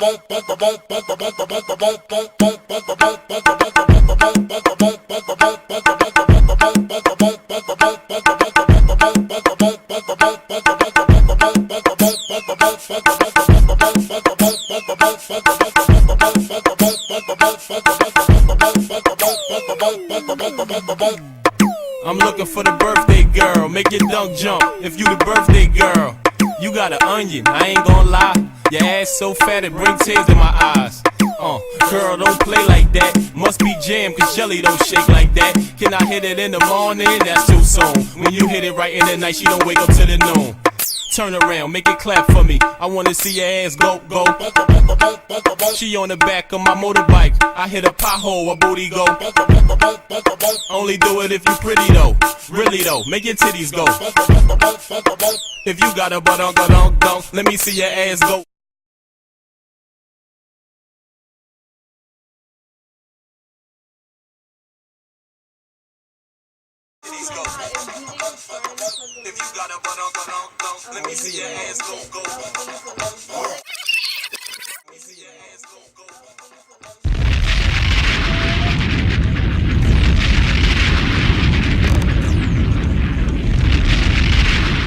I'm looking for the birthday girl, make your dunk jump if you the birthday girl. You got an onion, I ain't gon' lie. Your ass so fat it bring tears in my eyes. Girl, don't play like that. Must be jam, cause jelly don't shake like that. Can I hit it in the morning? That's too soon. When you hit it right in the night, she don't wake up till the noon. Turn around, make it clap for me. I wanna see your ass go, go. She on the back of my motorbike. I hit a pothole, a booty go. Only do it if you pretty though. Really though, make your titties go. If you got a butt, let me see your ass go. If you got a butt, let me see your ass go, go. Let me see your ass go, go.